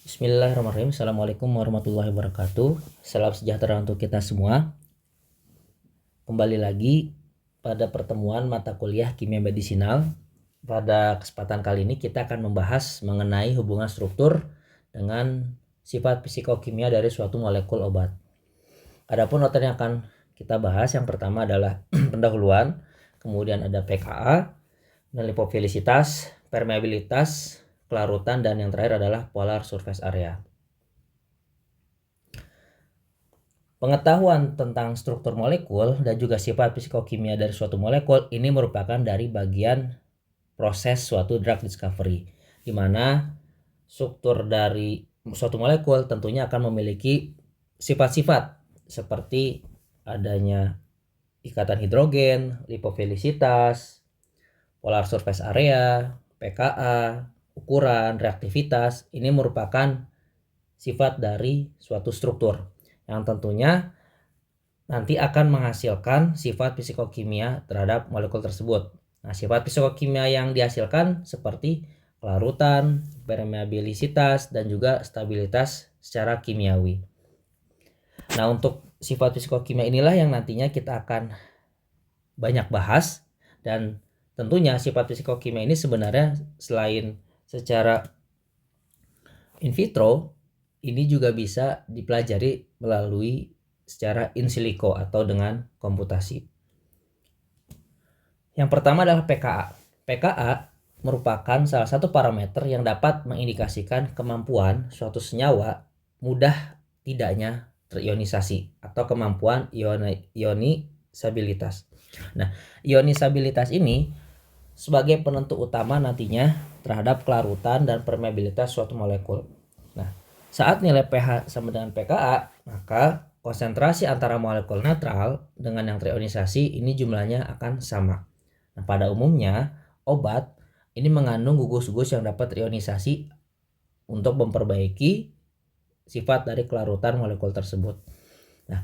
Bismillahirrahmanirrahim. Assalamualaikum warahmatullahi wabarakatuh. Salam sejahtera untuk kita semua. Kembali lagi pada pertemuan mata kuliah kimia medisinal. Pada kesempatan kali ini kita akan membahas mengenai hubungan struktur dengan sifat psikokimia dari suatu molekul obat. Adapun materi yang akan kita bahas yang pertama adalah pendahuluan, kemudian ada pKa, lipofilisitas, permeabilitas, kelarutan, dan yang terakhir adalah polar surface area. Pengetahuan tentang struktur molekul dan juga sifat psikokimia dari suatu molekul ini merupakan dari bagian proses suatu drug discovery, di mana struktur dari suatu molekul tentunya akan memiliki sifat-sifat seperti adanya ikatan hidrogen, lipofilisitas, polar surface area, pKa, ukuran, reaktivitas. Ini merupakan sifat dari suatu struktur yang tentunya nanti akan menghasilkan sifat psikokimia terhadap molekul tersebut. Nah, sifat psikokimia yang dihasilkan seperti kelarutan, permeabilitas, dan juga stabilitas secara kimiawi. Nah, untuk sifat psikokimia inilah yang nantinya kita akan banyak bahas, dan tentunya sifat psikokimia ini sebenarnya selain secara in vitro, ini juga bisa dipelajari melalui secara in silico atau dengan komputasi. Yang pertama adalah pKa. pKa merupakan salah satu parameter yang dapat mengindikasikan kemampuan suatu senyawa mudah tidaknya terionisasi atau kemampuan ionisabilitas. Nah, ionisabilitas ini sebagai penentu utama nantinya terhadap kelarutan dan permeabilitas suatu molekul. Nah, saat nilai pH sama dengan pKa, maka konsentrasi antara molekul netral dengan yang terionisasi ini jumlahnya akan sama. Nah, pada umumnya obat ini mengandung gugus-gugus yang dapat terionisasi untuk memperbaiki sifat dari kelarutan molekul tersebut. Nah,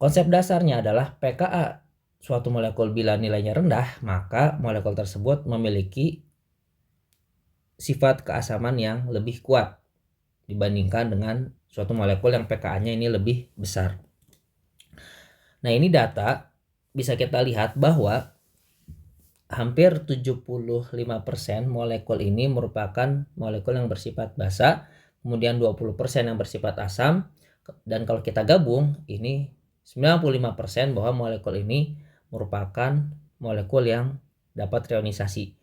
konsep dasarnya adalah pKa suatu molekul bila nilainya rendah, maka molekul tersebut memiliki sifat keasaman yang lebih kuat dibandingkan dengan suatu molekul yang pKa-nya ini lebih besar. Nah, ini data bisa kita lihat bahwa hampir 75% molekul ini merupakan molekul yang bersifat basa, kemudian 20% yang bersifat asam, dan kalau kita gabung ini 95% bahwa molekul ini merupakan molekul yang dapat reionisasi.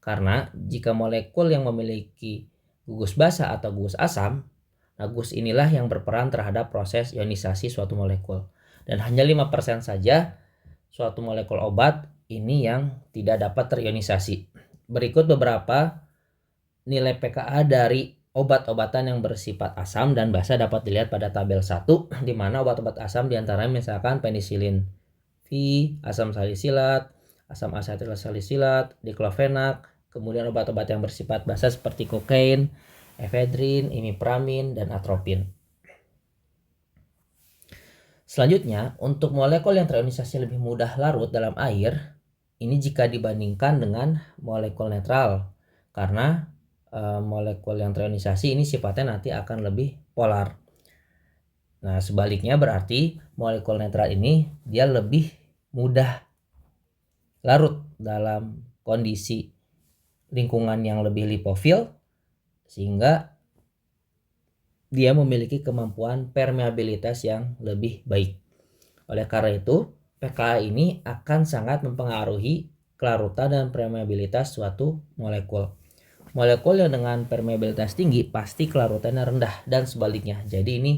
Karena jika molekul yang memiliki gugus basa atau gugus asam, nah gugus inilah yang berperan terhadap proses ionisasi suatu molekul. Dan hanya 5% saja suatu molekul obat ini yang tidak dapat terionisasi. Berikut beberapa nilai pKa dari obat-obatan yang bersifat asam dan basa dapat dilihat pada tabel 1, di mana obat-obat asam diantaranya misalkan penisilin V, asam salisilat, asam asetil salisilat, diklofenak, kemudian obat-obat yang bersifat basa seperti kokain, efedrin, imipramin, dan atropin. Selanjutnya, untuk molekul yang terionisasi lebih mudah larut dalam air, ini jika dibandingkan dengan molekul netral, karena molekul yang terionisasi ini sifatnya nanti akan lebih polar. Nah, sebaliknya berarti molekul netral ini dia lebih mudah larut dalam kondisi lingkungan yang lebih lipofil, sehingga dia memiliki kemampuan permeabilitas yang lebih baik. Oleh karena itu, pKa ini akan sangat mempengaruhi kelarutan dan permeabilitas suatu molekul. Molekul yang dengan permeabilitas tinggi pasti kelarutannya rendah dan sebaliknya. Jadi ini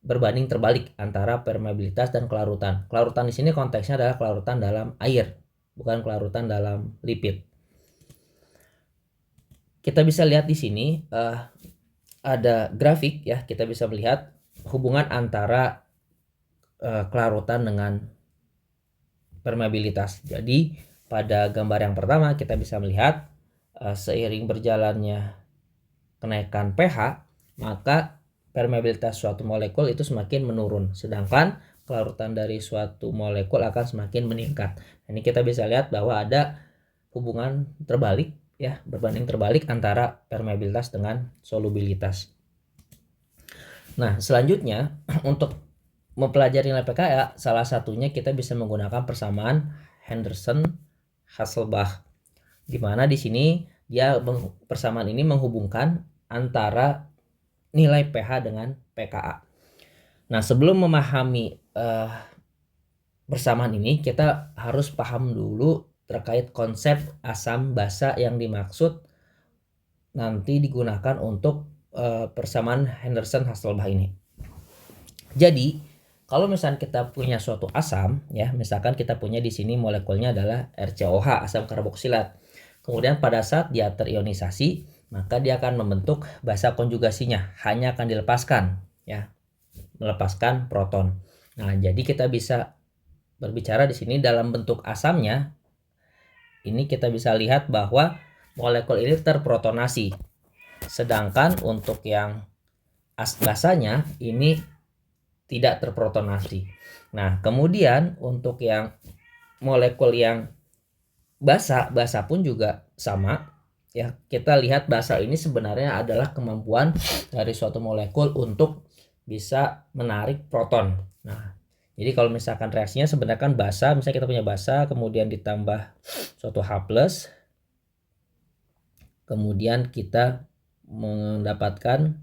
berbanding terbalik antara permeabilitas dan kelarutan. Kelarutan di sini konteksnya adalah kelarutan dalam air, bukan kelarutan dalam lipid. Kita bisa lihat di sini ada grafik ya, kita bisa melihat hubungan antara kelarutan dengan permeabilitas. Jadi pada gambar yang pertama kita bisa melihat seiring berjalannya kenaikan pH, maka permeabilitas suatu molekul itu semakin menurun, sedangkan kelarutan dari suatu molekul akan semakin meningkat. Ini kita bisa lihat bahwa ada hubungan terbalik ya, berbanding terbalik antara permeabilitas dengan solubilitas. Nah, selanjutnya untuk mempelajari nilai pKa, salah satunya kita bisa menggunakan persamaan Henderson-Hasselbalch, di mana di sini persamaan ini menghubungkan antara nilai pH dengan pKa. Nah, sebelum memahami persamaan ini, kita harus paham dulu terkait konsep asam basa yang dimaksud nanti digunakan untuk persamaan Henderson-Hasselbalch ini. Jadi, kalau misalnya kita punya suatu asam, ya, misalkan kita punya di sini molekulnya adalah RCOH, asam karboksilat. Kemudian pada saat dia terionisasi, maka dia akan membentuk basa konjugasinya, hanya akan dilepaskan, ya, melepaskan proton. Nah, jadi kita bisa berbicara di sini dalam bentuk asamnya. Ini kita bisa lihat bahwa molekul ini terprotonasi. Sedangkan untuk yang basanya ini tidak terprotonasi. Nah, kemudian untuk yang molekul yang basa pun juga sama, ya. Kita lihat basa ini sebenarnya adalah kemampuan dari suatu molekul untuk bisa menarik proton. Nah, jadi kalau misalkan reaksinya sebenarnya kan basa, misalnya kita punya basa kemudian ditambah suatu H+, kemudian kita mendapatkan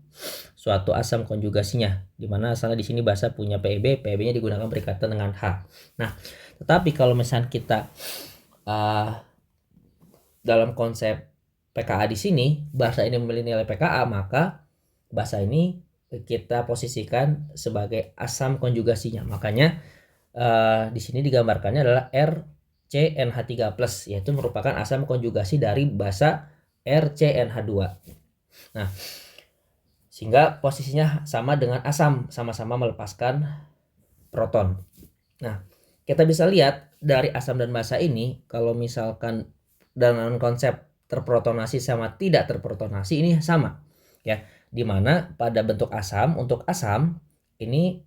suatu asam konjugasinya, di mana asalnya di sini basa punya PEB, PEB-nya digunakan berikatan dengan H. Nah, tetapi kalau misalnya kita dalam konsep pKa di sini, basa ini memiliki nilai pKa, maka basa ini kita posisikan sebagai asam konjugasinya. Makanya di sini digambarkannya adalah RCNH3+, yaitu merupakan asam konjugasi dari basa RCNH2. Nah, sehingga posisinya sama dengan asam, sama-sama melepaskan proton. Nah, kita bisa lihat dari asam dan basa ini, kalau misalkan dalam konsep terprotonasi sama tidak terprotonasi ini sama, ya, dimana pada bentuk asam, untuk asam ini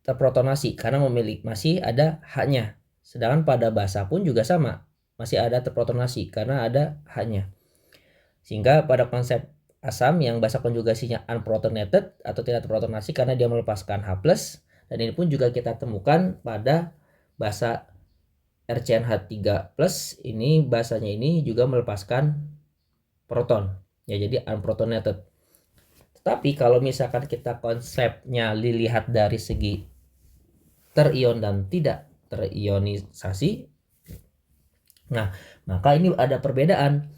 terprotonasi karena masih ada H-nya. Sedangkan pada basa pun juga sama, masih ada terprotonasi karena ada H-nya. Sehingga pada konsep asam yang basa konjugasinya unprotonated atau tidak terprotonasi karena dia melepaskan H+, dan ini pun juga kita temukan pada basa RCNH3+, ini basanya ini juga melepaskan proton, ya, jadi unprotonated. Tetapi kalau misalkan kita konsepnya dilihat dari segi terion dan tidak terionisasi, nah, maka ini ada perbedaan.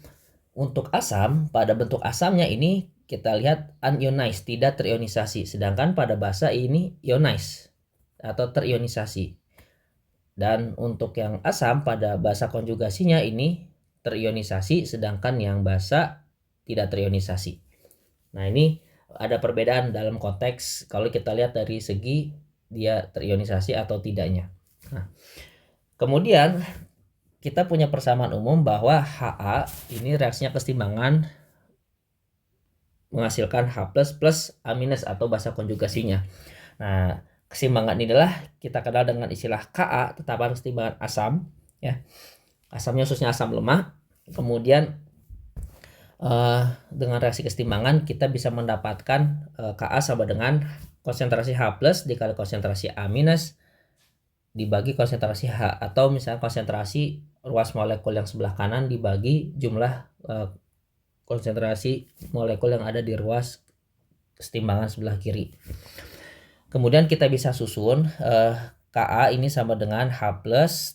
Untuk asam, pada bentuk asamnya ini kita lihat unionized, tidak terionisasi. Sedangkan pada basa ini ionized atau terionisasi. Dan untuk yang asam pada basa konjugasinya ini terionisasi, sedangkan yang basa tidak terionisasi. Nah, ini ada perbedaan dalam konteks kalau kita lihat dari segi dia terionisasi atau tidaknya. Nah, kemudian kita punya persamaan umum bahwa Ha ini reaksinya kesetimbangan menghasilkan H+ plus A- atau basa konjugasinya. Nah, keseimbangan inilah kita kenal dengan istilah Ka, tetapan kesetimbangan asam, ya. Asamnya khususnya asam lemah. Kemudian dengan reaksi kesetimbangan kita bisa mendapatkan Ka sama dengan konsentrasi H+ dikali konsentrasi A- dibagi konsentrasi H, atau misalnya konsentrasi ruas molekul yang sebelah kanan dibagi jumlah konsentrasi molekul yang ada di ruas kesetimbangan sebelah kiri. Kemudian kita bisa susun Ka ini sama dengan H+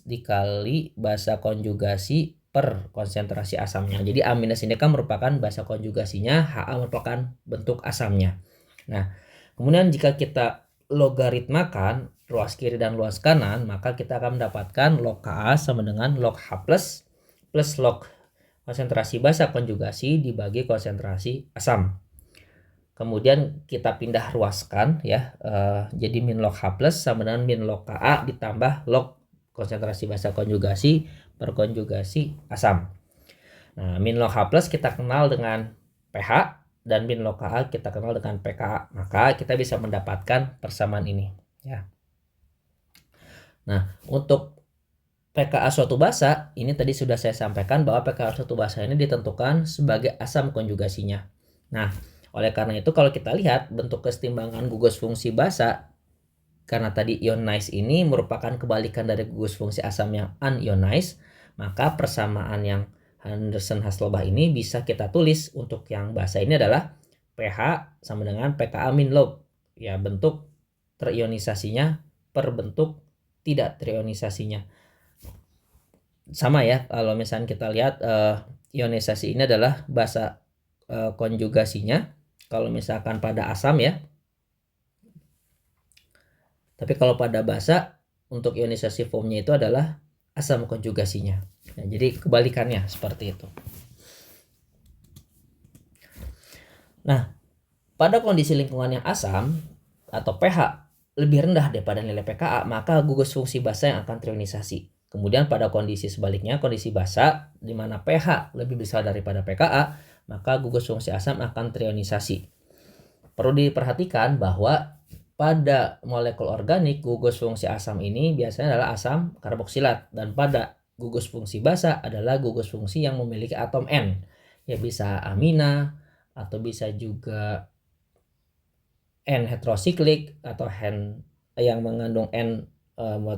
dikali basa konjugasi per konsentrasi asamnya. Jadi A- ini kan merupakan basa konjugasinya, Ha merupakan bentuk asamnya. Nah, kemudian jika kita logaritmakan ruas kiri dan ruas kanan, maka kita akan mendapatkan log Ka sama dengan log H+ plus log konsentrasi basa konjugasi dibagi konsentrasi asam. Kemudian kita pindah ruaskan, ya, jadi min log H+ sama dengan min log Ka ditambah log konsentrasi basa konjugasi per konjugasi asam. Nah, min log H+ kita kenal dengan pH dan min log Ka kita kenal dengan pKa. Maka kita bisa mendapatkan persamaan ini, ya. Nah, untuk pKa suatu basa, ini tadi sudah saya sampaikan bahwa pKa suatu basa ini ditentukan sebagai asam konjugasinya. Nah, oleh karena itu kalau kita lihat bentuk kesetimbangan gugus fungsi basa, karena tadi ionized ini merupakan kebalikan dari gugus fungsi asam yang unionized, maka persamaan yang Henderson-Hasselbalch ini bisa kita tulis untuk yang basa ini adalah pH sama dengan pKa min log. Ya, bentuk terionisasinya per bentuk tidak terionisasinya. Sama ya, kalau misalnya kita lihat ionisasi ini adalah basa konjugasinya kalau misalkan pada asam ya. Tapi kalau pada basa untuk ionisasi formnya itu adalah asam konjugasinya. Nah, jadi kebalikannya seperti itu. Nah, pada kondisi lingkungan yang asam atau pH lebih rendah daripada nilai pKa, maka gugus fungsi basa yang akan terionisasi. Kemudian pada kondisi sebaliknya, kondisi basa di mana pH lebih besar daripada pKa, maka gugus fungsi asam akan terionisasi. Perlu diperhatikan bahwa pada molekul organik gugus fungsi asam ini biasanya adalah asam karboksilat, dan pada gugus fungsi basa adalah gugus fungsi yang memiliki atom N. Ya, bisa amina atau bisa juga N heterosiklik atau N yang mengandung N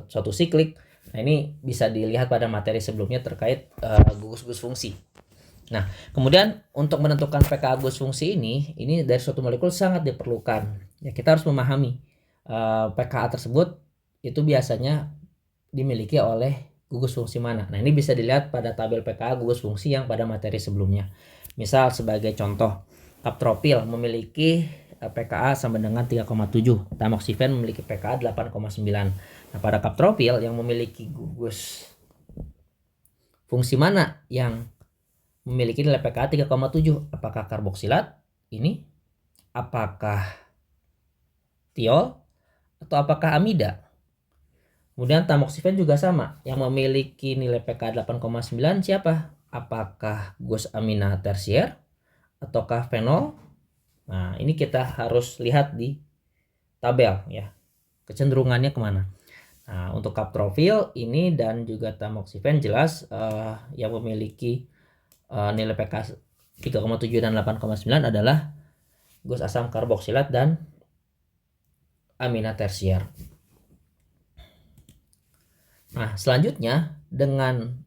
suatu siklik. Nah, ini bisa dilihat pada materi sebelumnya terkait gugus-gugus fungsi. Nah, kemudian untuk menentukan pKa gugus fungsi ini dari suatu molekul sangat diperlukan. Ya, kita harus memahami pKa tersebut itu biasanya dimiliki oleh gugus fungsi mana. Nah, ini bisa dilihat pada tabel pKa gugus fungsi yang pada materi sebelumnya. Misal sebagai contoh, kaptropil memiliki pKa sama dengan 3,7. Tamoxifen memiliki pKa 8,9. Nah, pada kaptropil yang memiliki gugus fungsi mana yang memiliki nilai pKa 3,7? Apakah karboksilat ini? Apakah tiol? Atau apakah amida? Kemudian tamoxifen juga sama, yang memiliki nilai pKa 8,9 siapa? Apakah gugus amina tersier ataukah fenol? Nah, ini kita harus lihat di tabel ya, kecenderungannya kemana. Nah, untuk kaptropil ini dan juga tamoxifen jelas yang memiliki nilai pKa 3,7 dan 8,9 adalah gugus asam karboksilat dan amina tersier. Nah, selanjutnya dengan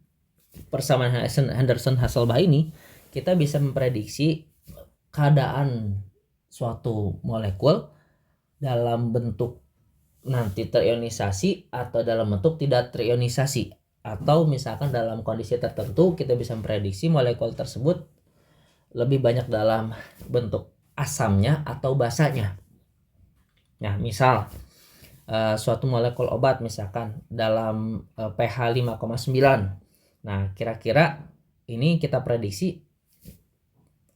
persamaan Henderson-Hasselbalch ini kita bisa memprediksi keadaan suatu molekul dalam bentuk nanti terionisasi atau dalam bentuk tidak terionisasi, atau misalkan dalam kondisi tertentu kita bisa memprediksi molekul tersebut lebih banyak dalam bentuk asamnya atau basanya. Nah, misal suatu molekul obat misalkan dalam pH 5,9. Nah, kira-kira ini kita prediksi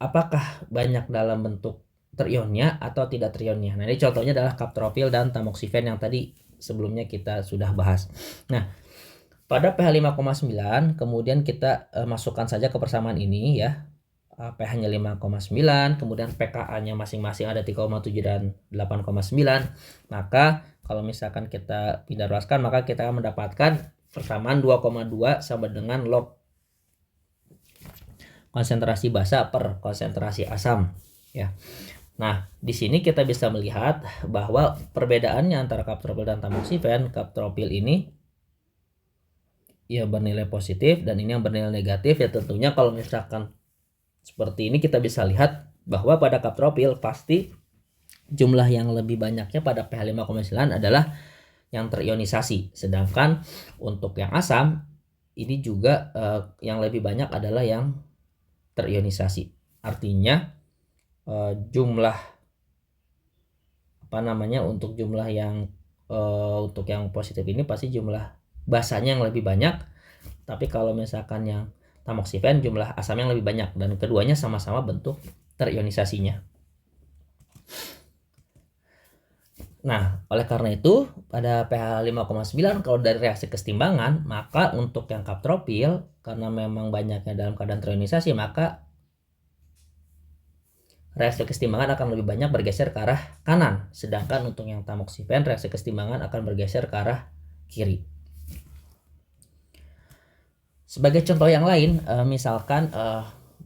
apakah banyak dalam bentuk terionnya atau tidak terionnya. Nah, ini contohnya adalah kaptropil dan tamoxifen yang tadi sebelumnya kita sudah bahas. Nah, pada pH 5,9 kemudian kita masukkan saja ke persamaan ini ya. pH-nya 5,9, kemudian pKa-nya masing-masing ada 3,7 dan 8,9. Maka kalau misalkan kita pindah ruaskan, maka kita akan mendapatkan persamaan 2,2 sama dengan log konsentrasi basa per konsentrasi asam ya. Nah, di sini kita bisa melihat bahwa perbedaannya antara kaptropil dan tamoxifen, kaptropil ini ya bernilai positif dan ini yang bernilai negatif. Ya, tentunya kalau misalkan seperti ini kita bisa lihat bahwa pada kaptropil pasti jumlah yang lebih banyaknya pada pH 5,9 adalah yang terionisasi, sedangkan untuk yang asam ini juga yang lebih banyak adalah yang terionisasi. Artinya jumlah untuk jumlah yang untuk yang positif ini pasti jumlah basanya yang lebih banyak, tapi kalau misalkan yang tamoxifen jumlah asam yang lebih banyak, dan keduanya sama-sama bentuk terionisasinya. Nah, oleh karena itu pada pH 5,9 kalau dari reaksi kesetimbangan, maka untuk yang kaptropil karena memang banyaknya dalam keadaan terionisasi, maka reaksi kesetimbangan akan lebih banyak bergeser ke arah kanan, sedangkan untuk yang tamoxifen reaksi kesetimbangan akan bergeser ke arah kiri. Sebagai contoh yang lain, misalkan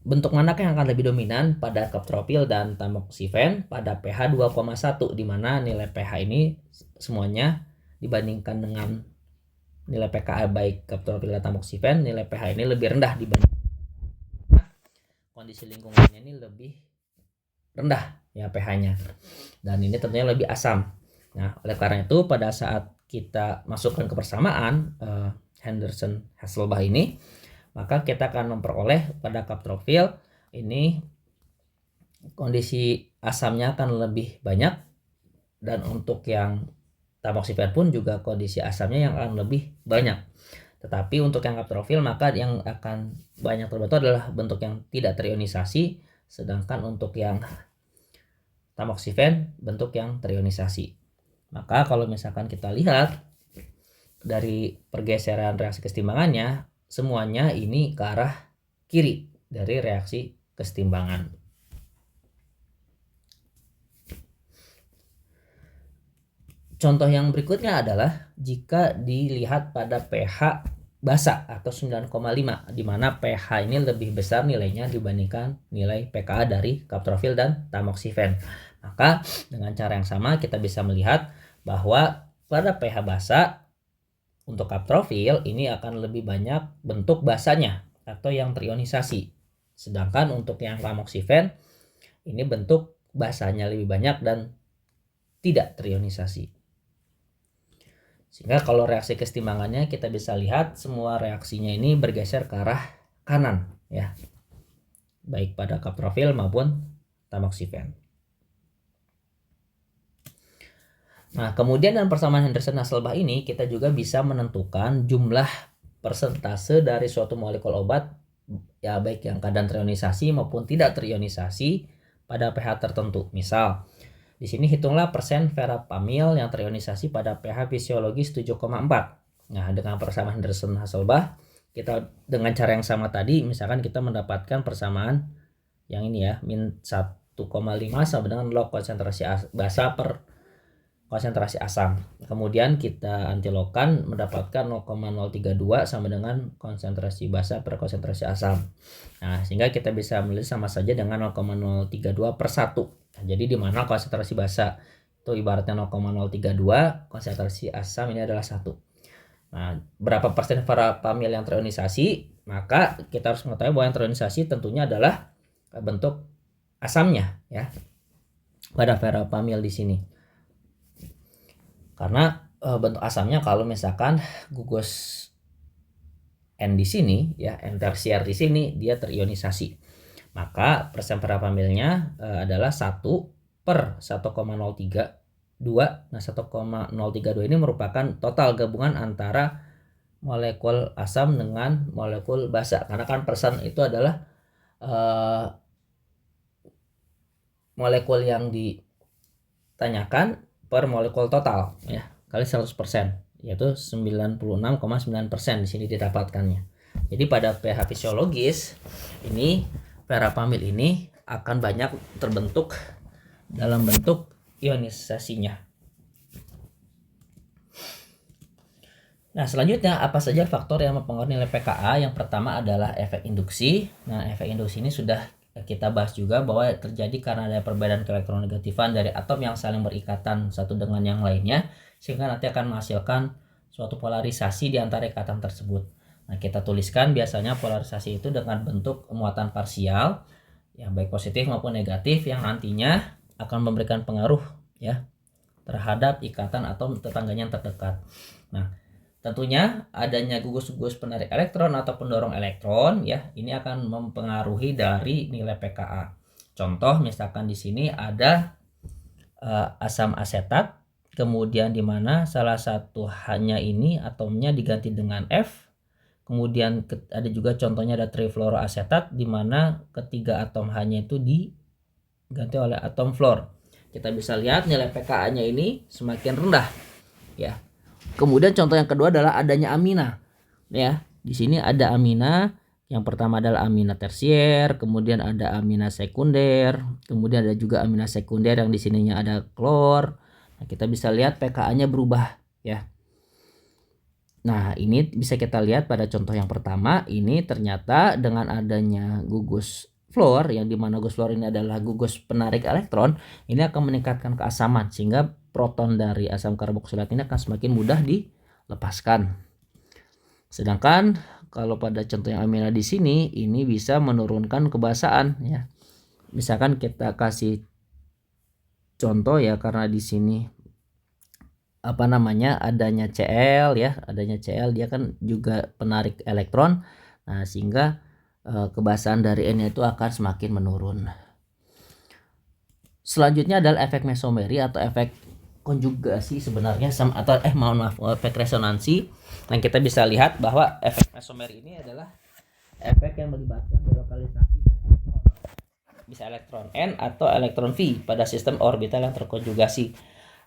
bentuk manakah yang akan lebih dominan pada kaptropil dan tamoxifen pada pH 2,1, di mana nilai pH ini semuanya dibandingkan dengan nilai pKa baik kaptropil dan tamoxifen, nilai pH ini lebih rendah dibanding kondisi lingkungannya ini lebih rendah ya pH-nya, dan ini tentunya lebih asam. Nah, oleh karena itu pada saat kita masukkan ke persamaan Henderson-Hasselbalch ini, maka kita akan memperoleh pada kaptropil ini kondisi asamnya akan lebih banyak, dan untuk yang tamoxifen pun juga kondisi asamnya yang akan lebih banyak. Tetapi untuk yang kaptropil maka yang akan banyak terbentuk adalah bentuk yang tidak terionisasi, sedangkan untuk yang tamoxifen bentuk yang terionisasi. Maka kalau misalkan kita lihat dari pergeseran reaksi kesetimbangannya, semuanya ini ke arah kiri dari reaksi kesetimbangan. Contoh yang berikutnya adalah jika dilihat pada pH basa atau 9,5, di mana pH ini lebih besar nilainya dibandingkan nilai pKa dari kaptropil dan tamoxifen. Maka dengan cara yang sama kita bisa melihat bahwa pada pH basa untuk kaptropil ini akan lebih banyak bentuk basanya atau yang terionisasi. Sedangkan untuk yang tamoxifen ini bentuk basanya lebih banyak dan tidak terionisasi. Sehingga kalau reaksi kesetimbangannya kita bisa lihat semua reaksinya ini bergeser ke arah kanan ya. Baik pada kaptropil maupun tamoxifen. Nah, kemudian dalam persamaan Henderson-Hasselbalch ini kita juga bisa menentukan jumlah persentase dari suatu molekul obat ya, baik yang keadaan terionisasi maupun tidak terionisasi pada pH tertentu. Misal di sini hitunglah persen verapamil yang terionisasi pada pH fisiologis 7,4. Nah, dengan persamaan Henderson-Hasselbalch kita dengan cara yang sama tadi, misalkan kita mendapatkan persamaan yang ini ya, min 1,5 sama dengan log konsentrasi basa per konsentrasi asam. Kemudian kita antilogkan mendapatkan 0,032 sama dengan konsentrasi basa per konsentrasi asam. Nah, sehingga kita bisa melihat sama saja dengan 0,032 per 1. Nah, jadi di mana konsentrasi basa itu ibaratnya 0,032, konsentrasi asam ini adalah 1. Nah, berapa persen verapamil yang terionisasi? Maka kita harus mengetahui bahwa yang terionisasi tentunya adalah bentuk asamnya ya. Pada verapamil di sini. Karena bentuk asamnya kalau misalkan gugus N di sini ya, N tersier di sini dia terionisasi. Maka persen verapamilnya adalah 1 per 1,032. Nah, 1,032 ini merupakan total gabungan antara molekul asam dengan molekul basa. Karena kan persen itu adalah molekul yang ditanyakan per molekul total ya, kali 100%, yaitu 96,9% di sini didapatkannya. Jadi pada pH fisiologis ini verapamil ini akan banyak terbentuk dalam bentuk ionisasinya. Nah, selanjutnya apa saja faktor yang mempengaruhi nilai pKa? Yang pertama adalah efek induksi. Nah, efek induksi ini sudah kita bahas juga bahwa terjadi karena ada perbedaan keelektronegatifan dari atom yang saling berikatan satu dengan yang lainnya, sehingga nanti akan menghasilkan suatu polarisasi di antara ikatan tersebut. Nah, kita tuliskan biasanya polarisasi itu dengan bentuk muatan parsial yang baik positif maupun negatif, yang nantinya akan memberikan pengaruh ya terhadap ikatan atom tetangganya yang terdekat. Nah, tentunya adanya gugus-gugus penarik elektron atau pendorong elektron ya, ini akan mempengaruhi dari nilai pKa. Contoh misalkan di sini ada asam asetat, kemudian di mana salah satu H-nya ini atomnya diganti dengan F. Kemudian ada juga contohnya ada trifluoroasetat di mana ketiga atom H-nya itu diganti oleh atom fluor. Kita bisa lihat nilai pKa-nya ini semakin rendah ya. Kemudian contoh yang kedua adalah adanya amina. Ya, di sini ada amina. Yang pertama adalah amina tersier, kemudian ada amina sekunder, kemudian ada juga amina sekunder yang di sininya ada klor. Nah, kita bisa lihat pKa-nya berubah ya. Nah, ini bisa kita lihat pada contoh yang pertama, ini ternyata dengan adanya gugus fluor, yang dimana gugus fluor ini adalah gugus penarik elektron, ini akan meningkatkan keasaman sehingga proton dari asam karboksilat ini akan semakin mudah dilepaskan. Sedangkan kalau pada contoh yang amila di sini, ini bisa menurunkan kebasaan ya. Misalkan kita kasih contoh ya, karena di sini adanya Cl ya, adanya Cl, dia kan juga penarik elektron. Nah, sehingga kebasaan dari N itu akan semakin menurun. Selanjutnya adalah efek mesomeri atau efek konjugasi sebenarnya, atau efek resonansi. Yang kita bisa lihat bahwa efek mesomeri ini adalah efek yang melibatkan delokalisasi bisa elektron N atau elektron V pada sistem orbital yang terkonjugasi.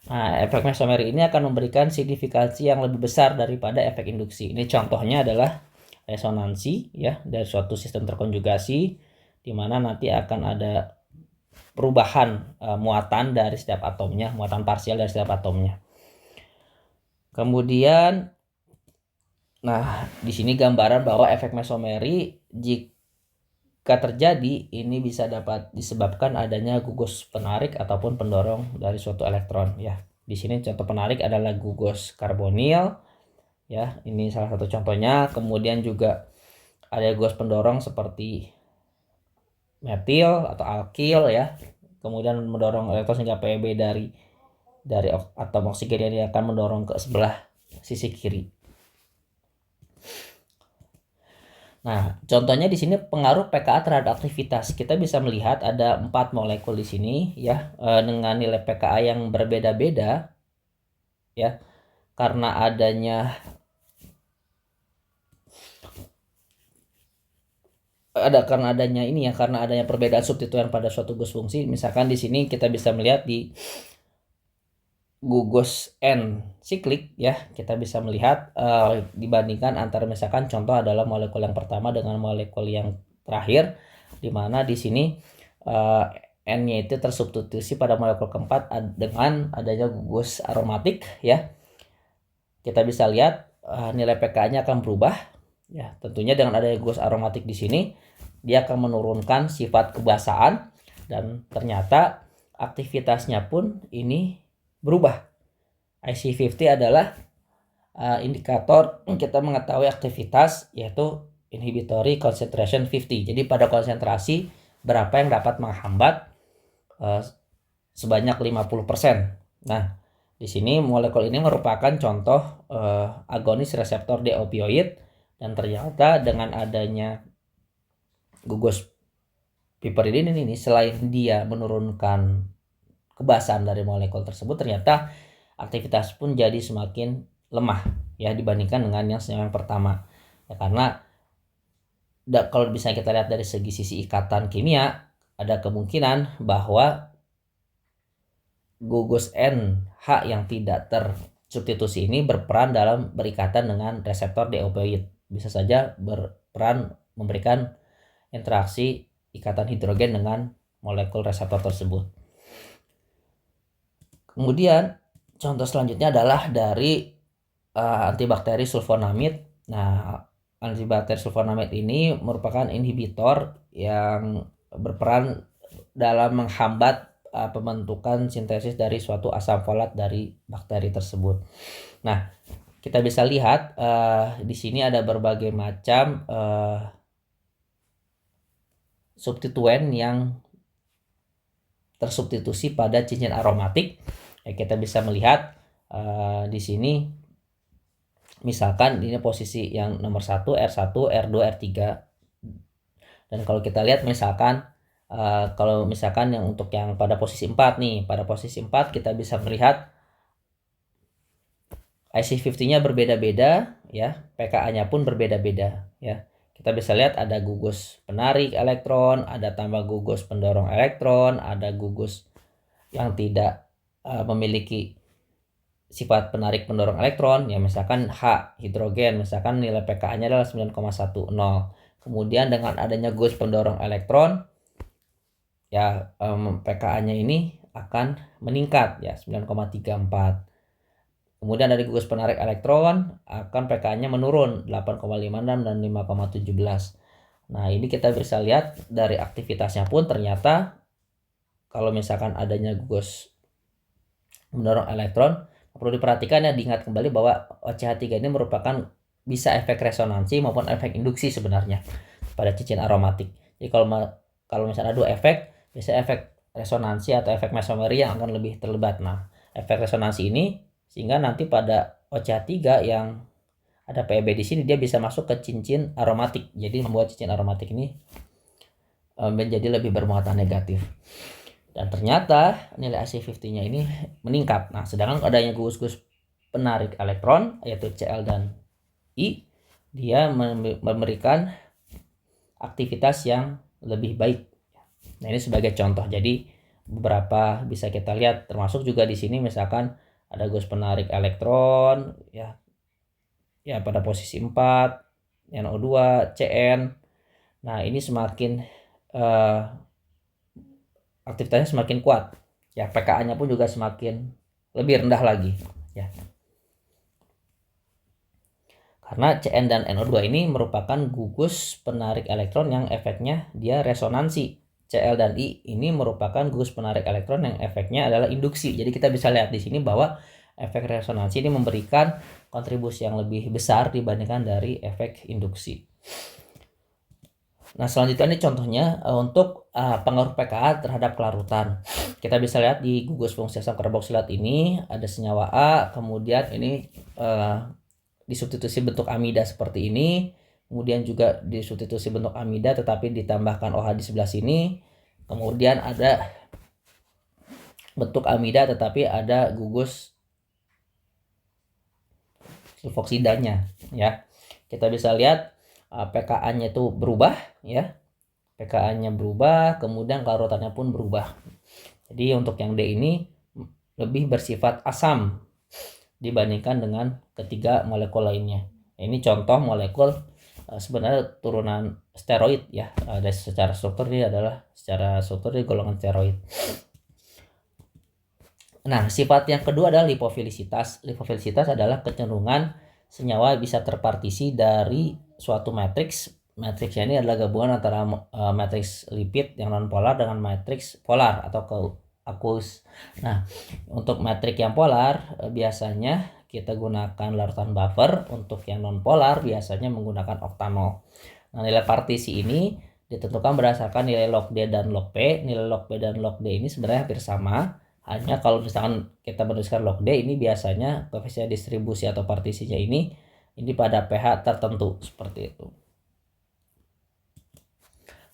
Nah, efek mesomeri ini akan memberikan signifikansi yang lebih besar daripada efek induksi. Ini contohnya adalah resonansi ya dari suatu sistem terkonjugasi, di mana nanti akan ada perubahan muatan dari setiap atomnya, muatan parsial dari setiap atomnya. Kemudian, nah di sini gambaran bahwa efek mesomeri jika terjadi ini bisa dapat disebabkan adanya gugus penarik ataupun pendorong dari suatu elektron ya. Di sini contoh penarik adalah gugus karbonil ya, ini salah satu contohnya. Kemudian juga ada gugus pendorong seperti metil atau alkil ya. Kemudian mendorong elektron sehingga Pb dari atom oksigen ini akan mendorong ke sebelah sisi kiri. Nah, contohnya di sini pengaruh pKa terhadap aktivitas. Kita bisa melihat ada 4 molekul di sini ya, dengan nilai pKa yang berbeda-beda ya. Karena adanya perbedaan substituen pada suatu gugus fungsi. Misalkan di sini kita bisa melihat di gugus N siklik ya, kita bisa melihat dibandingkan antara misalkan contoh adalah molekul yang pertama dengan molekul yang terakhir, di mana di sini N-nya itu tersubstitusi pada molekul keempat dengan adanya gugus aromatik ya. Kita bisa lihat nilai pK-nya akan berubah ya. Tentunya dengan adanya gugus aromatik di sini dia akan menurunkan sifat kebasaan, dan ternyata aktivitasnya pun ini berubah. IC50 adalah indikator kita mengetahui aktivitas, yaitu inhibitory concentration 50. Jadi pada konsentrasi berapa yang dapat menghambat sebanyak 50%. Nah, di sini molekul ini merupakan contoh agonis reseptor D opioid, dan ternyata dengan adanya gugus piperidin ini selain dia menurunkan kebasaan dari molekul tersebut, ternyata aktivitas pun jadi semakin lemah ya dibandingkan dengan yang pertama ya, karena kalau bisa kita lihat dari sisi ikatan kimia, ada kemungkinan bahwa gugus NH yang tidak tersubstitusi ini berperan dalam berikatan dengan reseptor D opioid, bisa saja berperan memberikan interaksi ikatan hidrogen dengan molekul reseptor tersebut. Kemudian contoh selanjutnya adalah dari antibakteri sulfonamid. Nah, antibakteri sulfonamid ini merupakan inhibitor yang berperan dalam menghambat pembentukan sintesis dari suatu asam folat dari bakteri tersebut. Nah, kita bisa lihat di sini ada berbagai macam substituen yang tersubstitusi pada cincin aromatik. Ya, kita bisa melihat di sini misalkan ini posisi yang nomor 1 R1, R2, R3. Dan kalau kita lihat misalkan kalau misalkan yang untuk yang pada posisi 4 nih, pada posisi 4 kita bisa melihat IC50-nya berbeda-beda ya, pKa-nya pun berbeda-beda ya. Kita bisa lihat ada gugus penarik elektron, ada tambah gugus pendorong elektron, ada gugus yang tidak memiliki sifat penarik pendorong elektron ya, misalkan H hidrogen, misalkan nilai pKa-nya adalah 9,10. Kemudian dengan adanya gugus pendorong elektron ya, pKa-nya ini akan meningkat ya 9,34. Kemudian dari gugus penarik elektron akan pKa-nya menurun 8,56 dan 5,17. Nah, ini kita bisa lihat dari aktivitasnya pun ternyata kalau misalkan adanya gugus mendorong elektron, perlu diperhatikan ya, diingat kembali bahwa OCH3 ini merupakan bisa efek resonansi maupun efek induksi sebenarnya pada cincin aromatik. Jadi kalau misalnya ada dua efek, bisa efek resonansi atau efek mesomeri yang akan lebih terlibat. Nah, efek resonansi ini sehingga nanti pada OCH3 yang ada PEB di sini dia bisa masuk ke cincin aromatik. Jadi membuat cincin aromatik ini menjadi lebih bermuatan negatif. Dan ternyata nilai AC50-nya ini meningkat. Nah, sedangkan adanya gugus-gugus penarik elektron yaitu Cl dan I, dia memberikan aktivitas yang lebih baik. Nah, ini sebagai contoh. Jadi beberapa bisa kita lihat, termasuk juga di sini misalkan ada gugus penarik elektron ya pada posisi 4, NO2, Cn. Nah, ini semakin aktivitasnya semakin kuat. Ya, pKa-nya pun juga semakin lebih rendah lagi, ya. Karena Cn dan NO2 ini merupakan gugus penarik elektron yang efeknya dia resonansi. Cl dan I ini merupakan gugus penarik elektron yang efeknya adalah induksi. Jadi kita bisa lihat di sini bahwa efek resonansi ini memberikan kontribusi yang lebih besar dibandingkan dari efek induksi. Nah, selanjutnya ini contohnya untuk pengaruh pKa terhadap kelarutan. Kita bisa lihat di gugus fungsi asam karboksilat ini ada senyawa A, kemudian ini disubstitusi bentuk amida seperti ini, kemudian juga disubstitusi bentuk amida tetapi ditambahkan OH di sebelah sini, kemudian ada bentuk amida tetapi ada gugus sulfoksidanya, ya. Kita bisa lihat pKa-nya itu berubah, ya. pKa-nya berubah, kemudian kelarutannya pun berubah. Jadi untuk yang D ini lebih bersifat asam dibandingkan dengan ketiga molekul lainnya. Ini contoh molekul sebenarnya turunan steroid, ya. Ada secara struktur ini golongan steroid. Nah, sifat yang kedua adalah lipofilisitas. Lipofilisitas adalah kecenderungan senyawa bisa terpartisi dari suatu matriks. Matriksnya ini adalah gabungan antara matriks lipid yang nonpolar dengan matriks polar atau aqueous. Nah, untuk matriks yang polar biasanya kita gunakan larutan buffer, untuk yang nonpolar biasanya menggunakan oktanol. Nah, nilai partisi ini ditentukan berdasarkan nilai log D dan log P. Nilai log P dan log D ini sebenarnya hampir sama. Hanya kalau misalkan kita menuliskan log D ini biasanya koefisien distribusi atau partisinya ini pada pH tertentu seperti itu.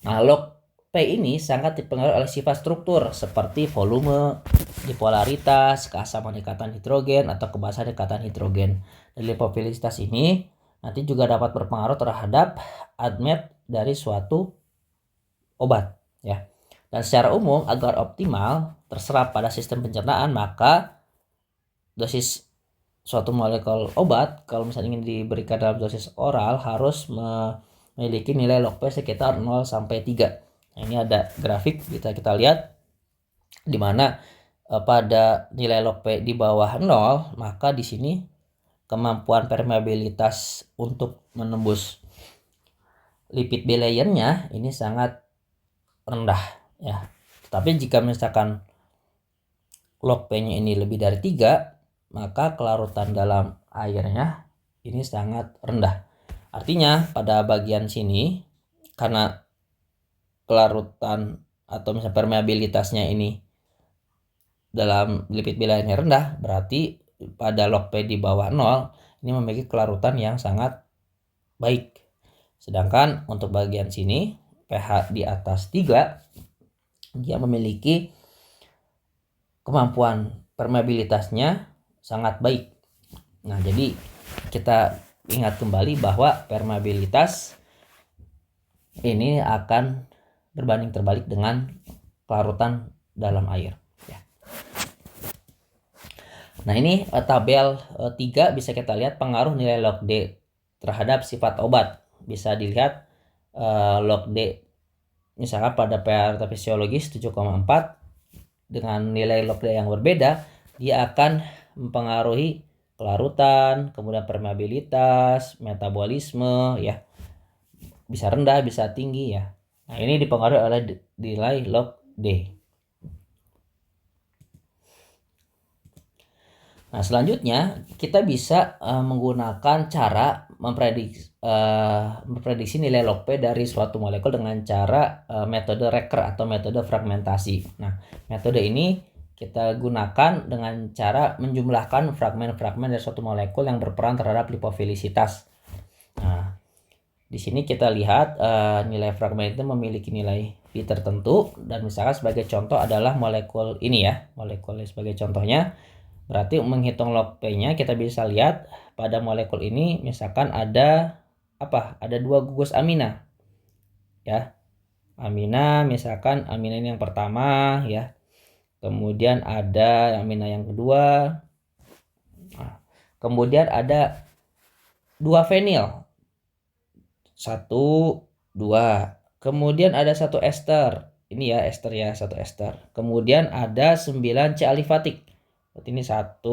Nah, log P ini sangat dipengaruhi oleh sifat struktur seperti volume, dipolaritas, keasaman ikatan hidrogen atau kebasahan ikatan hidrogen. Dan lipofilisitas ini nanti juga dapat berpengaruh terhadap ADMET dari suatu obat, ya. Dan secara umum agar optimal terserap pada sistem pencernaan, maka dosis suatu molekul obat kalau misalnya ingin diberikan dalam dosis oral harus memiliki nilai log P sekitar 0 sampai 3. Nah, ini ada grafik kita lihat di mana pada nilai log P di bawah 0, maka di sini kemampuan permeabilitas untuk menembus lipid bilayernya ini sangat rendah, ya. Tapi jika misalkan log P-nya ini lebih dari 3, maka kelarutan dalam airnya ini sangat rendah. Artinya pada bagian sini karena kelarutan atau misalnya permeabilitasnya ini dalam lipid bilayernya rendah, berarti pada log P di bawah 0 ini memiliki kelarutan yang sangat baik. Sedangkan untuk bagian sini pH di atas 3 dia memiliki kemampuan permeabilitasnya sangat baik. Nah, jadi kita ingat kembali bahwa permeabilitas ini akan berbanding terbalik dengan kelarutan dalam air, ya. Nah, ini tabel 3 bisa kita lihat pengaruh nilai log D terhadap sifat obat. Bisa dilihat log D misalkan pada pH fisiologis 7,4 dengan nilai log D yang berbeda, dia akan mempengaruhi kelarutan, kemudian permeabilitas, metabolisme ya. Bisa rendah, bisa tinggi ya. Nah, ini dipengaruhi oleh nilai log D. Nah, selanjutnya kita bisa menggunakan cara memprediksi nilai log P dari suatu molekul dengan cara metode Recker atau metode fragmentasi. Nah, metode ini kita gunakan dengan cara menjumlahkan fragmen-fragmen dari suatu molekul yang berperan terhadap lipofilisitas. Nah, di sini kita lihat nilai fragmen itu memiliki nilai V tertentu, dan misalkan sebagai contoh adalah molekul ini ya, molekul sebagai contohnya. Berarti menghitung log P-nya kita bisa lihat pada molekul ini misalkan ada Ada 2 gugus amina. Ya. Amina, misalkan amina ini yang pertama ya. Kemudian ada amina yang kedua. Nah, kemudian ada 2 fenil. 1, 2. Kemudian ada 1 ester. Ini ya ester ya, 1 ester. Kemudian ada 9 C alifatik. Berarti ini 1,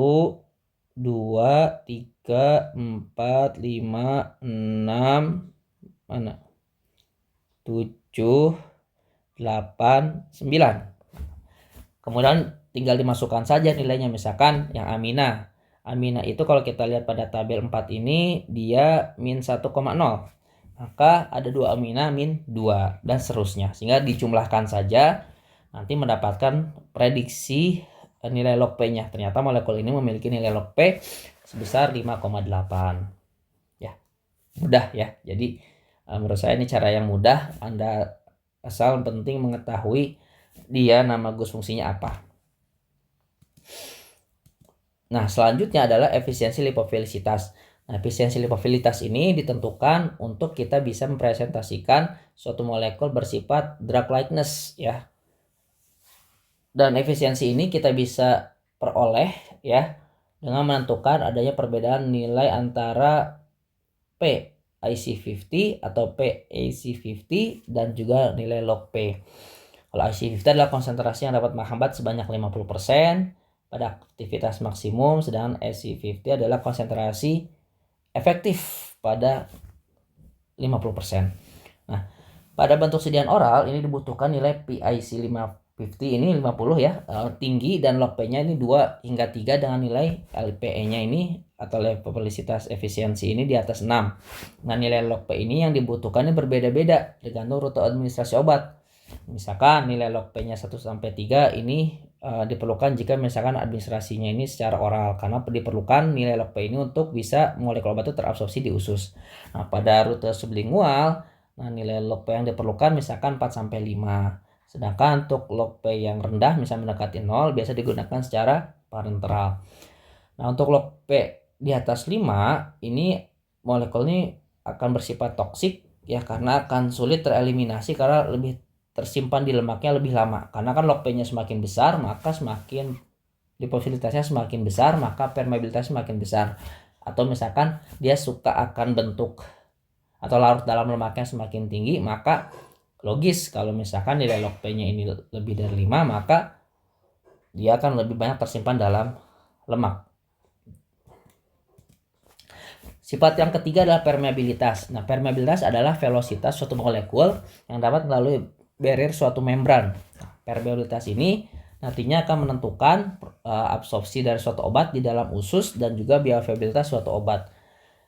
2, 3, 4, 5, 6, mana? 7, 8, 9. Kemudian tinggal dimasukkan saja nilainya, misalkan yang amina. Amina itu kalau kita lihat pada tabel 4 ini dia min 1,0. Maka ada 2 amina min 2 dan seterusnya. Sehingga dijumlahkan saja nanti mendapatkan prediksi nilai log P-nya. Ternyata molekul ini memiliki nilai log P sebesar 5,8. Ya, mudah ya. Jadi menurut saya ini cara yang mudah. Anda asal penting mengetahui dia nama gus fungsinya apa. Nah, selanjutnya adalah efisiensi lipofilisitas. Nah, efisiensi lipofilitas ini ditentukan untuk kita bisa mempresentasikan suatu molekul bersifat drug likeness ya. Dan efisiensi ini kita bisa peroleh ya dengan menentukan adanya perbedaan nilai antara P IC50 atau P AC50 dan juga nilai log P. Kalau IC50 adalah konsentrasi yang dapat menghambat sebanyak 50% pada aktivitas maksimum, sedangkan AC50 adalah konsentrasi efektif pada 50%. Nah, pada bentuk sediaan oral ini dibutuhkan nilai PIC50 ini 50 ya, tinggi, dan log P-nya ini 2 hingga 3 dengan nilai LPE-nya ini atau lipofilisitas efisiensi ini di atas 6. Nah, nilai log P ini yang dibutuhkan ini berbeda-beda tergantung rute administrasi obat. Misalkan nilai log P-nya 1 sampai 3 ini diperlukan jika misalkan administrasinya ini secara oral, karena diperlukan nilai log P ini untuk bisa molekul obat itu terabsorpsi di usus. Nah, pada rute sublingual, nah nilai log P yang diperlukan misalkan 4 sampai 5. Sedangkan untuk log P yang rendah misalnya mendekati 0 biasa digunakan secara parenteral. Nah, untuk log P di atas 5 ini molekul ini akan bersifat toksik ya, karena akan sulit tereliminasi karena lebih tersimpan di lemaknya lebih lama. Karena kan log P-nya semakin besar, maka semakin lipofilitasnya semakin besar, maka permeabilitasnya semakin besar. Atau misalkan dia suka akan bentuk atau larut dalam lemaknya semakin tinggi, maka logis kalau misalkan nilai log P-nya ini lebih dari 5, maka dia akan lebih banyak tersimpan dalam lemak. Sifat yang ketiga adalah permeabilitas. Nah, permeabilitas adalah velositas suatu molekul yang dapat melalui barrier suatu membran. Nah, permeabilitas ini nantinya akan menentukan absorpsi dari suatu obat di dalam usus dan juga bioavailabilitas suatu obat.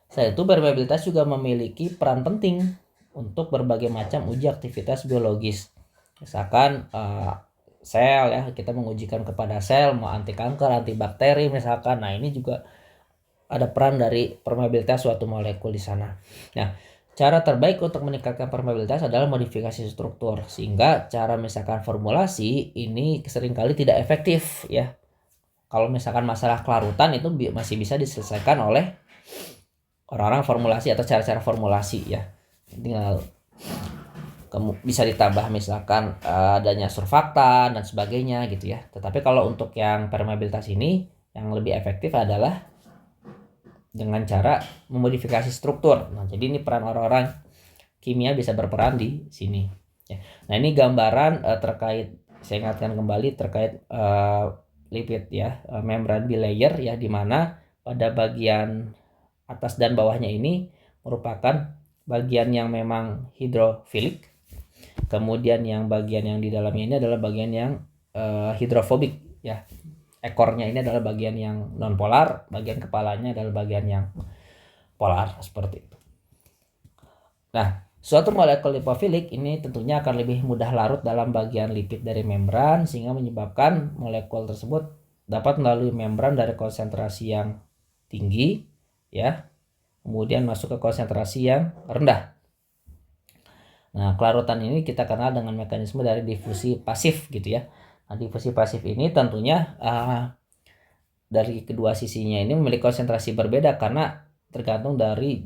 Selain itu, permeabilitas juga memiliki peran penting untuk berbagai macam uji aktivitas biologis. Misalkan sel ya, kita mengujikan kepada sel mau anti kanker, anti bakteri misalkan. Nah, ini juga ada peran dari permeabilitas suatu molekul di sana. Nah, cara terbaik untuk meningkatkan permeabilitas adalah modifikasi struktur, sehingga cara misalkan formulasi ini seringkali tidak efektif ya. Kalau misalkan masalah kelarutan itu masih bisa diselesaikan oleh orang-orang formulasi atau cara-cara formulasi ya. Tinggal bisa ditambah misalkan adanya surfaktan dan sebagainya gitu ya. Tetapi kalau untuk yang permeabilitas ini yang lebih efektif adalah dengan cara memodifikasi struktur. Nah, jadi ini peran orang-orang kimia bisa berperan di sini. Ya. Nah, ini gambaran terkait, saya ingatkan kembali terkait lipid ya, membran bilayer ya, di mana pada bagian atas dan bawahnya ini merupakan bagian yang memang hidrofilik. Kemudian yang bagian yang di dalamnya ini adalah bagian yang hidrofobik ya. Ekornya ini adalah bagian yang non polar, bagian kepalanya adalah bagian yang polar seperti itu. Nah, suatu molekul lipofilik ini tentunya akan lebih mudah larut dalam bagian lipid dari membran sehingga menyebabkan molekul tersebut dapat melalui membran dari konsentrasi yang tinggi ya, kemudian masuk ke konsentrasi yang rendah. Nah, kelarutan ini kita kenal dengan mekanisme dari difusi pasif gitu ya. Nah, difusi pasif ini tentunya dari kedua sisinya ini memiliki konsentrasi berbeda karena tergantung dari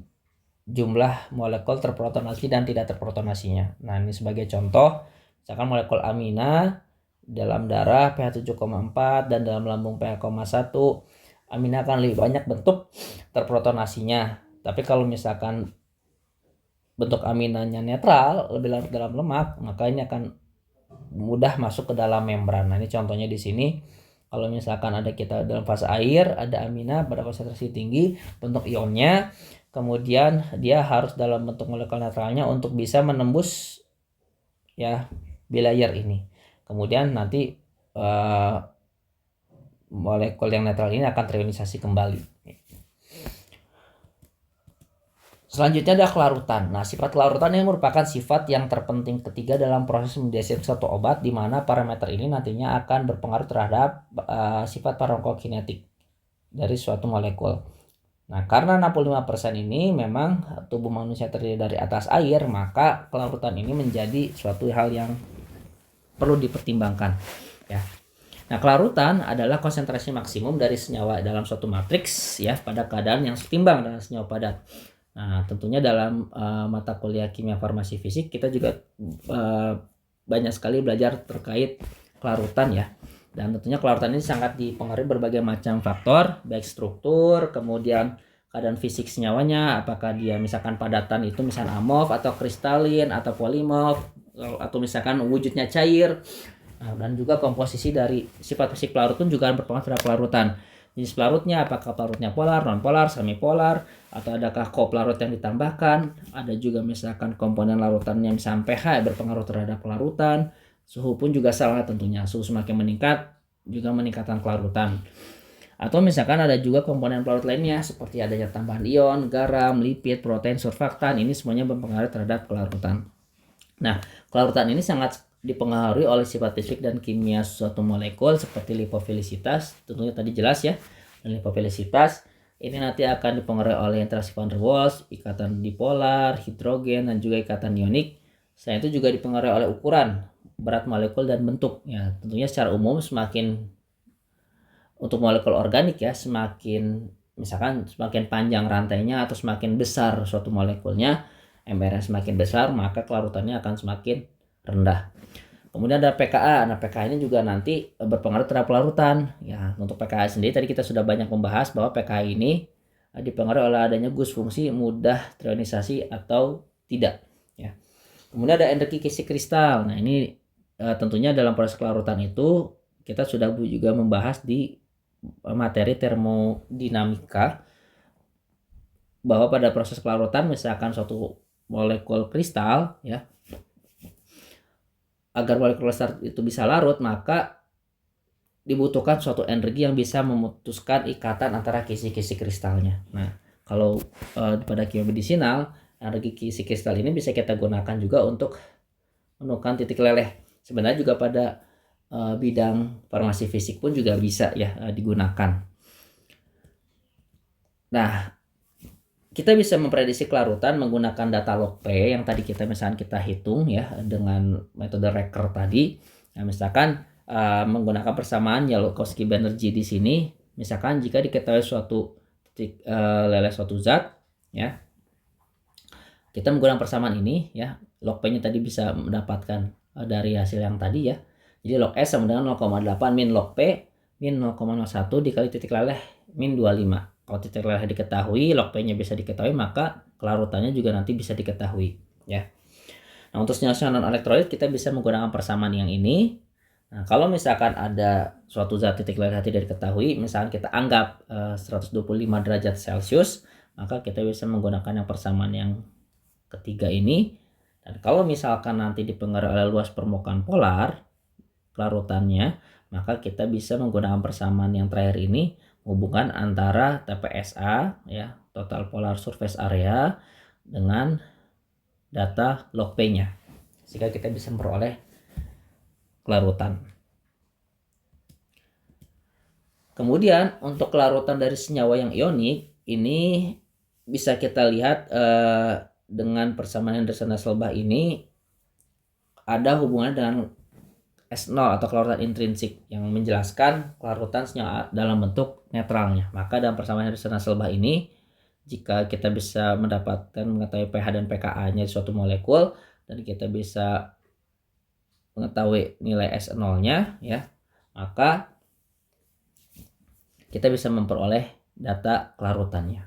jumlah molekul terprotonasi dan tidak terprotonasinya. Nah, ini sebagai contoh, misalkan molekul amina dalam darah pH 7,4 dan dalam lambung pH 0,1, amina akan lebih banyak bentuk terprotonasinya. Tapi kalau misalkan bentuk aminanya netral, lebih larut dalam lemak, maka ini akan mudah masuk ke dalam membran. Nah, ini contohnya di sini. Kalau misalkan ada kita dalam fase air, ada amina pada konsentrasi tinggi, bentuk ionnya, kemudian dia harus dalam bentuk molekul netralnya untuk bisa menembus ya bilayer ini. Kemudian nanti molekul yang netral ini akan terionisasi kembali. Selanjutnya ada kelarutan. Nah, sifat kelarutan ini merupakan sifat yang terpenting ketiga dalam proses mendesain suatu obat, di mana parameter ini nantinya akan berpengaruh terhadap sifat farmakokinetik dari suatu molekul. Nah, karena 65% ini memang tubuh manusia terdiri dari atas air, maka kelarutan ini menjadi suatu hal yang perlu dipertimbangkan. Ya. Nah, kelarutan adalah konsentrasi maksimum dari senyawa dalam suatu matriks ya pada keadaan yang setimbang dengan senyawa padat. Nah, tentunya dalam mata kuliah kimia farmasi fisik kita juga banyak sekali belajar terkait kelarutan ya. Dan tentunya kelarutan ini sangat dipengaruhi berbagai macam faktor, baik struktur, kemudian keadaan fisik senyawanya, apakah dia misalkan padatan itu misalkan amorf atau kristalin atau polimorf, atau misalkan wujudnya cair. Nah, dan juga komposisi dari sifat fisik pelarut pun juga berpengaruh terhadap kelarutan. Jenis pelarutnya, apakah pelarutnya polar, non-polar, semi-polar, atau adakah kopelarut yang ditambahkan. Ada juga misalkan komponen larutannya misalkan pH berpengaruh terhadap kelarutan. Suhu pun juga salah tentunya. Suhu semakin meningkat juga meningkatkan kelarutan. Atau misalkan ada juga komponen pelarut lainnya seperti adanya tambahan ion, garam, lipid, protein, surfaktan. Ini semuanya berpengaruh terhadap kelarutan. Nah, kelarutan ini sangat dipengaruhi oleh sifat fisik dan kimia suatu molekul seperti lipofilisitas, tentunya tadi jelas ya. Dan lipofilisitas ini nanti akan dipengaruhi oleh interaksi van der Waals, ikatan dipolar, hidrogen, dan juga ikatan ionik. Selain itu juga dipengaruhi oleh ukuran, berat molekul, dan bentuk. Ya, tentunya secara umum semakin untuk molekul organik ya, semakin misalkan semakin panjang rantainya atau semakin besar suatu molekulnya, MR semakin besar, maka kelarutannya akan semakin rendah. Kemudian ada pKa. Nah, pKa ini juga nanti berpengaruh terhadap kelarutan. Ya, untuk pKa sendiri tadi kita sudah banyak membahas bahwa pKa ini dipengaruhi oleh adanya gus fungsi mudah terionisasi atau tidak. Ya. Kemudian ada energi kisi kristal. Nah, ini tentunya dalam proses kelarutan itu kita sudah juga membahas di materi termodinamika bahwa pada proses kelarutan misalkan suatu molekul kristal ya, agar molekul kristal itu bisa larut maka dibutuhkan suatu energi yang bisa memutuskan ikatan antara kisi-kisi kristalnya. Nah, kalau pada kimia medisinal, energi kisi kristal ini bisa kita gunakan juga untuk menemukan titik leleh. Sebenarnya juga pada bidang farmasi fisik pun juga bisa ya digunakan. Nah, kita bisa memprediksi kelarutan menggunakan data log P yang tadi misalkan kita hitung ya dengan metode Recker tadi. Nah, misalkan menggunakan persamaan Yalowski-Banerjee di sini, misalkan jika diketahui suatu titik leleh suatu zat ya, kita menggunakan persamaan ini ya, log P-nya tadi bisa mendapatkan dari hasil yang tadi ya. Jadi log S sama dengan 0,8 min log P min 0,01 dikali titik leleh min 25. Kalau titik leleh diketahui, log P-nya bisa diketahui, maka kelarutannya juga nanti bisa diketahui ya. Nah, untuk senyawa non elektrolit kita bisa menggunakan persamaan yang ini. Nah, kalau misalkan ada suatu zat titik nilai tidak diketahui, misalkan kita anggap 125 derajat Celcius, maka kita bisa menggunakan yang persamaan yang ketiga ini. Dan kalau misalkan nanti dipengaruhi oleh luas permukaan polar kelarutannya, maka kita bisa menggunakan persamaan yang terakhir ini, hubungan antara TPSA ya, total polar surface area, dengan data log P-nya, sehingga kita bisa memperoleh kelarutan. Kemudian untuk kelarutan dari senyawa yang ionik ini bisa kita lihat dengan persamaan Henderson Hasselbalch ini ada hubungan dengan S0 atau kelarutan intrinsik yang menjelaskan kelarutan senyawa dalam bentuk netralnya. Maka dalam persamaan Henderson Hasselbalch ini, jika kita bisa mendapatkan mengetahui pH dan pKa-nya di suatu molekul dan kita bisa mengetahui nilai S0-nya ya, maka kita bisa memperoleh data kelarutannya.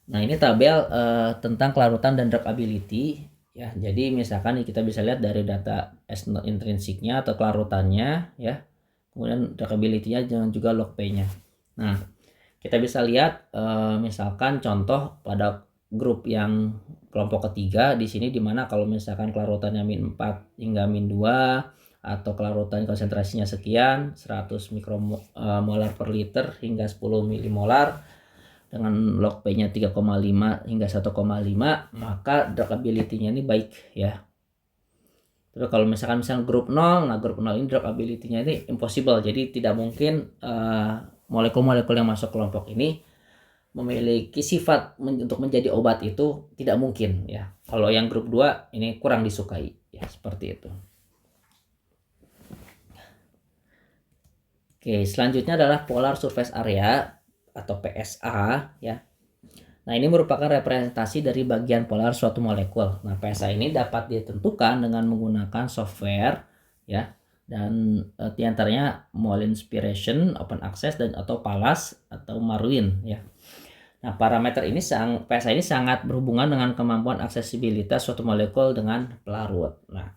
Nah, ini tabel tentang kelarutan dan drugability ya. Jadi misalkan kita bisa lihat dari data S0 intrinsiknya atau kelarutannya ya. Kemudian drugability-nya dan juga log P-nya. Nah, kita bisa lihat misalkan contoh pada grup yang kelompok ketiga di sini, dimana kalau misalkan kelarutannya min 4 hingga min 2 atau kelarutan konsentrasinya sekian 100 mikromolar per liter hingga 10 milimolar dengan log P-nya 3,5 hingga 1,5, maka drugability-nya ini baik ya. Tapi kalau misalkan grup 0, nah grup 0 ini drugability-nya ini impossible, jadi tidak mungkin molekul-molekul yang masuk kelompok ini memiliki sifat untuk menjadi obat, itu tidak mungkin ya. Kalau yang grup 2 ini kurang disukai ya, seperti itu. Oke, selanjutnya adalah polar surface area atau PSA ya. Nah, ini merupakan representasi dari bagian polar suatu molekul. Nah, PSA ini dapat ditentukan dengan menggunakan software ya, dan diantaranya Molinspiration, Open Access, dan atau PALAS atau Marwin ya. Nah, parameter ini PSA ini sangat berhubungan dengan kemampuan aksesibilitas suatu molekul dengan pelarut. Nah,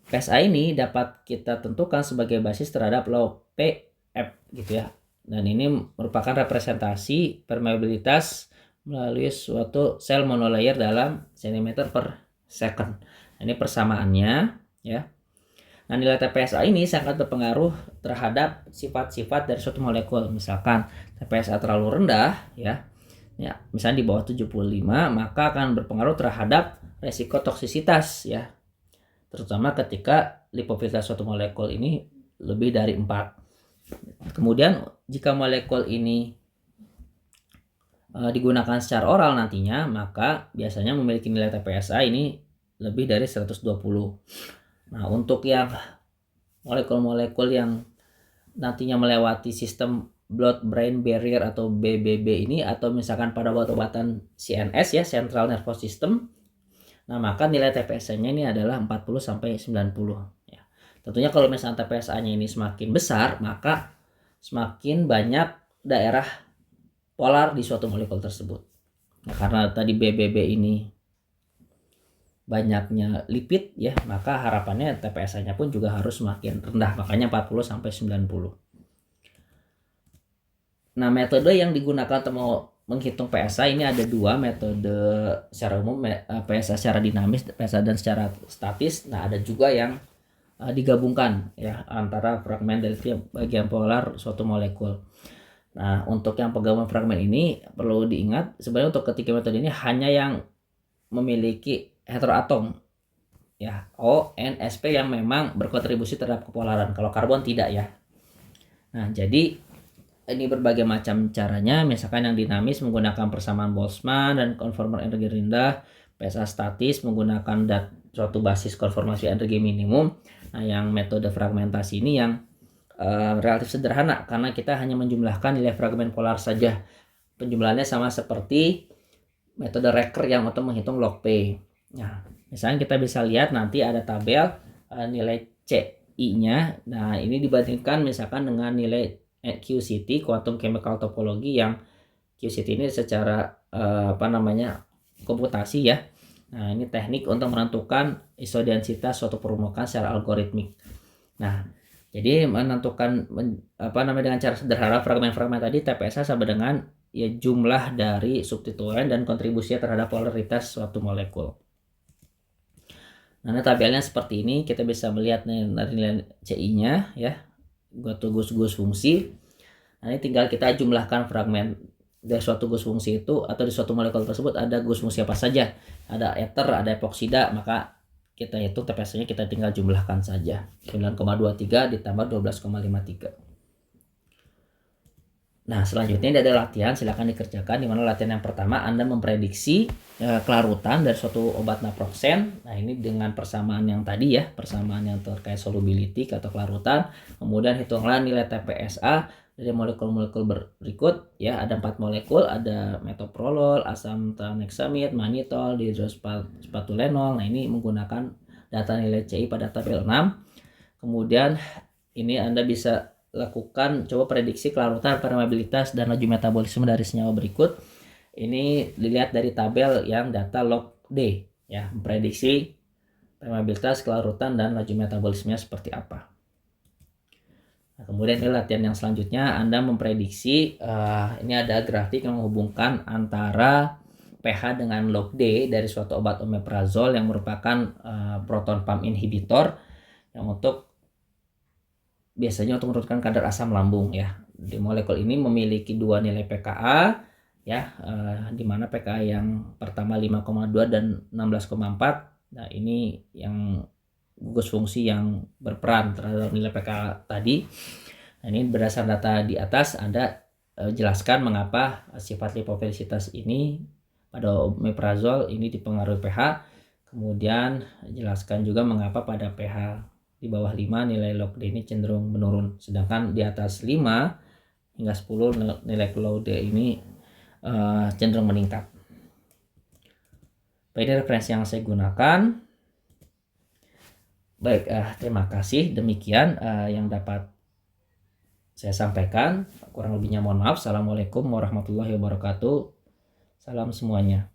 PSA ini dapat kita tentukan sebagai basis terhadap log PF gitu ya. Dan ini merupakan representasi permeabilitas melalui suatu sel monolayer dalam cm per second. Ini persamaannya ya. Nah, nilai TPSA ini sangat berpengaruh terhadap sifat-sifat dari suatu molekul. Misalkan TPSA terlalu rendah ya, misalnya di bawah 75, maka akan berpengaruh terhadap resiko toksisitas ya, terutama ketika lipofilitas suatu molekul ini lebih dari 4. Kemudian jika molekul ini digunakan secara oral nantinya, maka biasanya memiliki nilai TPSA ini lebih dari 120. Nah, untuk yang molekul-molekul yang nantinya melewati sistem blood-brain barrier atau BBB ini, atau misalkan pada obat-obatan CNS ya, Central Nervous System, nah maka nilai TPSA-nya ini adalah 40 sampai 90 ya. Tentunya kalau misalnya TPSA-nya ini semakin besar, maka semakin banyak daerah polar di suatu molekul tersebut. Nah, karena tadi BBB ini banyaknya lipid ya, maka harapannya TPSA-nya pun juga harus semakin rendah, makanya 40 sampai 90. Nah, metode yang digunakan untuk menghitung PSA ini ada dua metode secara umum, PSA secara dinamis, PSA dan secara statis. Nah, ada juga yang digabungkan ya antara fragmen dari tiap bagian polar suatu molekul. Nah, untuk yang penggabungan fragmen ini perlu diingat sebenarnya untuk ketiga metode ini hanya yang memiliki heteroatom ya, O, N, Sp yang memang berkontribusi terhadap kepolaran. Kalau karbon tidak ya. Nah, jadi ini berbagai macam caranya. Misalkan yang dinamis menggunakan persamaan Boltzmann dan konformer energi rendah, PSA statis menggunakan suatu basis konformasi energi minimum. Nah, yang metode fragmentasi ini yang relatif sederhana karena kita hanya menjumlahkan nilai fragmen polar saja. Penjumlahannya sama seperti metode Recker yang untuk menghitung log P. Nah, misalnya kita bisa lihat nanti ada tabel nilai CI-nya. Nah, ini dibandingkan misalkan dengan nilai QCT, Quantum Chemical Topology, yang QCT ini secara komputasi ya. Nah, ini teknik untuk menentukan isodensitas suatu permukaan secara algoritmik. Nah, jadi menentukan dengan cara sederhana fragmen-fragmen tadi TPSA sama dengan ya jumlah dari substituen dan kontribusinya terhadap polaritas suatu molekul. Nah, tabelnya seperti ini, kita bisa melihat nilai CI-nya ya, gus fungsi. Nah, ini tinggal kita jumlahkan fragmen dari suatu gus fungsi itu, atau di suatu molekul tersebut ada gus fungsi apa saja. Ada ether, ada epoksida, maka kita hitung TPS-nya, kita tinggal jumlahkan saja. 9,23 ditambah 12,53. Nah, selanjutnya ini ada latihan, silakan dikerjakan. Di mana latihan yang pertama, Anda memprediksi kelarutan dari suatu obat naproxen. Nah, ini dengan persamaan yang tadi ya, persamaan yang terkait solubility atau kelarutan. Kemudian hitunglah nilai TPSA dari molekul-molekul berikut ya. Ada 4 molekul, ada metoprolol, asam tranexamid, mannitol, dihidrospatulenol. Nah, ini menggunakan data nilai CI pada tabel 6. Kemudian ini Anda bisa lakukan coba prediksi kelarutan, permeabilitas, dan laju metabolisme dari senyawa berikut. Ini dilihat dari tabel yang data log D ya, prediksi permeabilitas, kelarutan, dan laju metabolismenya seperti apa. Nah, kemudian ini latihan yang selanjutnya, Anda memprediksi ini ada grafik yang menghubungkan antara pH dengan log D dari suatu obat omeprazol yang merupakan proton pump inhibitor yang biasanya untuk menurunkan kadar asam lambung ya. Di molekul ini memiliki dua nilai pKa ya, di mana pKa yang pertama 5,2 dan 16,4. Nah, ini yang gugus fungsi yang berperan terhadap nilai pKa tadi. Nah, ini berdasarkan data di atas, Anda jelaskan mengapa sifat lipofilisitas ini pada omeprazol ini dipengaruhi pH. Kemudian jelaskan juga mengapa pada pH di bawah 5 nilai log D ini cenderung menurun, sedangkan di atas 5 hingga 10 nilai log D ini cenderung meningkat. Baik, ini referensi yang saya gunakan. Baik, terima kasih. Demikian yang dapat saya sampaikan. Kurang lebihnya mohon maaf. Assalamualaikum warahmatullahi wabarakatuh. Salam semuanya.